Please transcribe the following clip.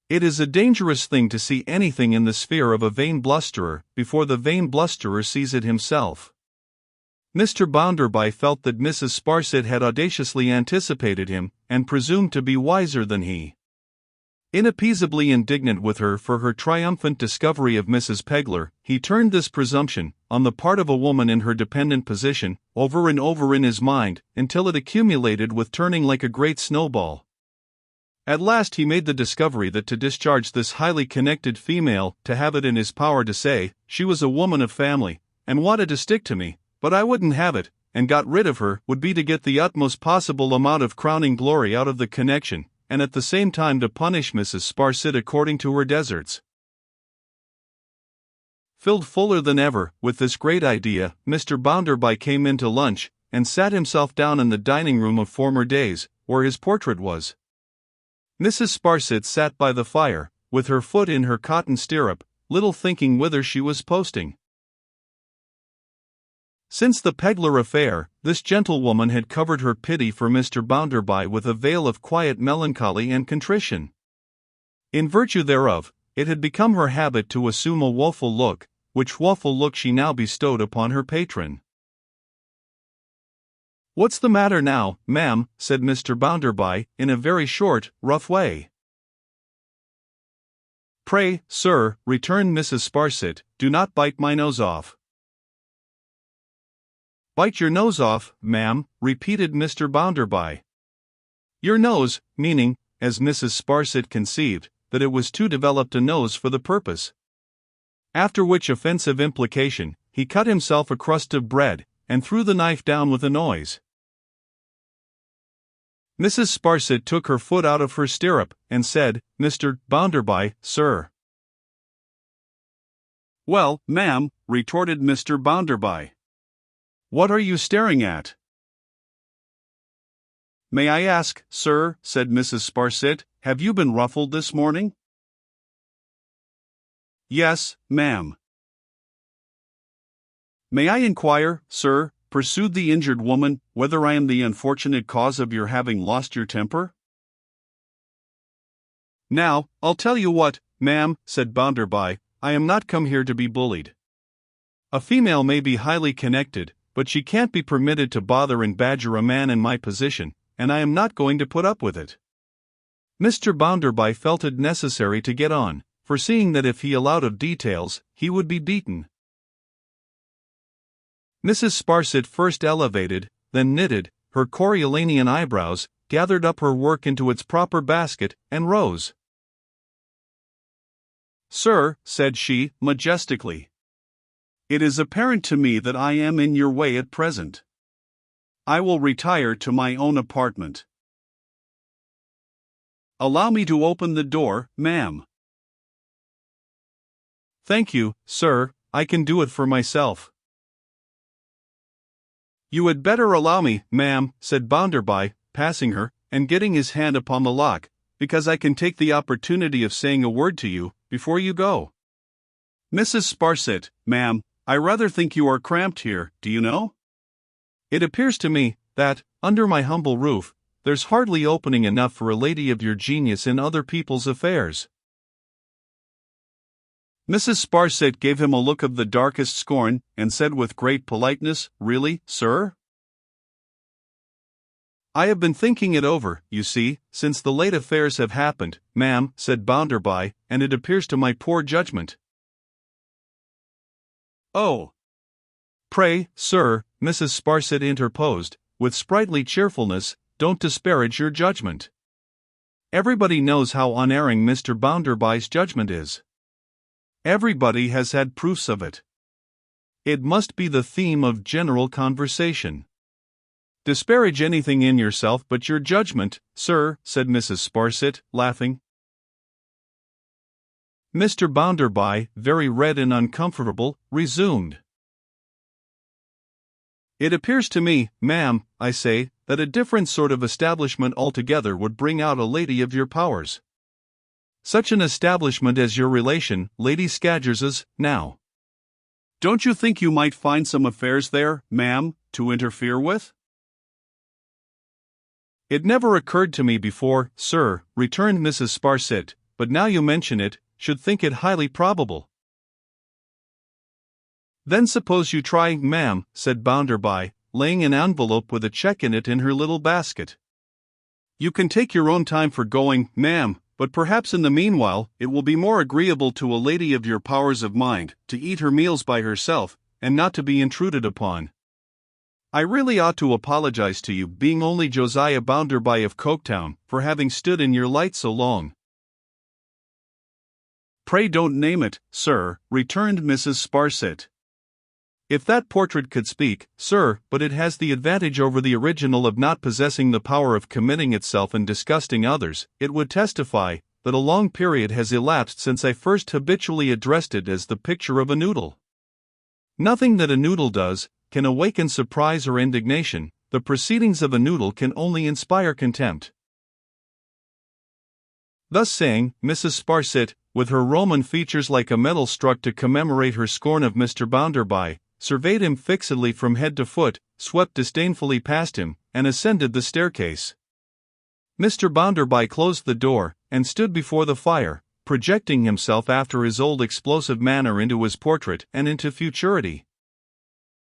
It is a dangerous thing to see anything in the sphere of a vain blusterer, before the vain blusterer sees it himself. Mr. Bounderby felt that Mrs. Sparsit had audaciously anticipated him, and presumed to be wiser than he. Inappeasably indignant with her for her triumphant discovery of Mrs. Pegler, he turned this presumption, on the part of a woman in her dependent position, over and over in his mind, until it accumulated with turning like a great snowball. At last he made the discovery that to discharge this highly connected female, to have it in his power to say, she was a woman of family, and wanted to stick to me, but I wouldn't have it, and got rid of her, would be to get the utmost possible amount of crowning glory out of the connection, and at the same time to punish Mrs. Sparsit according to her deserts. Filled fuller than ever with this great idea, Mr. Bounderby came in to lunch, and sat himself down in the dining room of former days, where his portrait was. Mrs. Sparsit sat by the fire, with her foot in her cotton stirrup, little thinking whither she was posting. Since the Pegler affair, this gentlewoman had covered her pity for Mr. Bounderby with a veil of quiet melancholy and contrition. In virtue thereof, it had become her habit to assume a woeful look, which woeful look she now bestowed upon her patron. "What's the matter now, ma'am?" said Mr. Bounderby, in a very short, rough way. "Pray, sir," returned Mrs. Sparsit, "do not bite my nose off." "Bite your nose off, ma'am," repeated Mr. Bounderby. "Your nose," meaning, as Mrs. Sparsit conceived, that it was too developed a nose for the purpose. After which offensive implication, he cut himself a crust of bread, and threw the knife down with a noise. Mrs. Sparsit took her foot out of her stirrup, and said, "Mr. Bounderby, sir." "Well, ma'am," retorted Mr. Bounderby. "What are you staring at?" "May I ask, sir," said Mrs. Sparsit, "have you been ruffled this morning?" "Yes, ma'am." "May I inquire, sir," pursued the injured woman, "whether I am the unfortunate cause of your having lost your temper?" "Now, I'll tell you what, ma'am," said Bounderby, "I am not come here to be bullied. A female may be highly connected, but she can't be permitted to bother and badger a man in my position, and I am not going to put up with it." Mr. Bounderby felt it necessary to get on, foreseeing that if he allowed of details, he would be beaten. Mrs. Sparsit first elevated, then knitted, her Coriolanisian eyebrows, gathered up her work into its proper basket, and rose. "Sir," said she, majestically, "it is apparent to me that I am in your way at present. I will retire to my own apartment. Allow me to open the door, ma'am." "Thank you, sir, I can do it for myself." "You had better allow me, ma'am," said Bounderby, passing her, and getting his hand upon the lock, "because I can take the opportunity of saying a word to you, before you go. Mrs. Sparsit, ma'am, I rather think you are cramped here, do you know? It appears to me, that, under my humble roof, there's hardly opening enough for a lady of your genius in other people's affairs." Mrs. Sparsit gave him a look of the darkest scorn, and said with great politeness, "Really, sir?" "I have been thinking it over, you see, since the late affairs have happened, ma'am," said Bounderby, "and it appears to my poor judgment." "Oh!" "Pray, sir," Mrs. Sparsit interposed, with sprightly cheerfulness, "don't disparage your judgment. Everybody knows how unerring Mr. Bounderby's judgment is. Everybody has had proofs of it. It must be the theme of general conversation. Disparage anything in yourself but your judgment, sir," said Mrs. Sparsit, laughing. Mr. Bounderby, very red and uncomfortable, resumed. "It appears to me, ma'am, I say, that a different sort of establishment altogether would bring out a lady of your powers. Such an establishment as your relation, Lady Scadgers's, now. Don't you think you might find some affairs there, ma'am, to interfere with?" "It never occurred to me before, sir," returned Mrs. Sparsit, but now you mention it, should think it highly probable. Then suppose you try, ma'am, said Bounderby, laying an envelope with a check in it in her little basket. You can take your own time for going, ma'am, but perhaps in the meanwhile it will be more agreeable to a lady of your powers of mind to eat her meals by herself, and not to be intruded upon. I really ought to apologize to you, being only Josiah Bounderby of Coketown, for having stood in your light so long. Pray don't name it, sir, returned Mrs. Sparsit. If that portrait could speak, sir, but it has the advantage over the original of not possessing the power of committing itself and disgusting others, it would testify that a long period has elapsed since I first habitually addressed it as the picture of a noodle. Nothing that a noodle does can awaken surprise or indignation. The proceedings of a noodle can only inspire contempt. Thus saying, Mrs. Sparsit, with her Roman features like a medal struck to commemorate her scorn of Mr. Bounderby, surveyed him fixedly from head to foot, swept disdainfully past him, and ascended the staircase. Mr. Bounderby closed the door, and stood before the fire, projecting himself after his old explosive manner into his portrait and into futurity.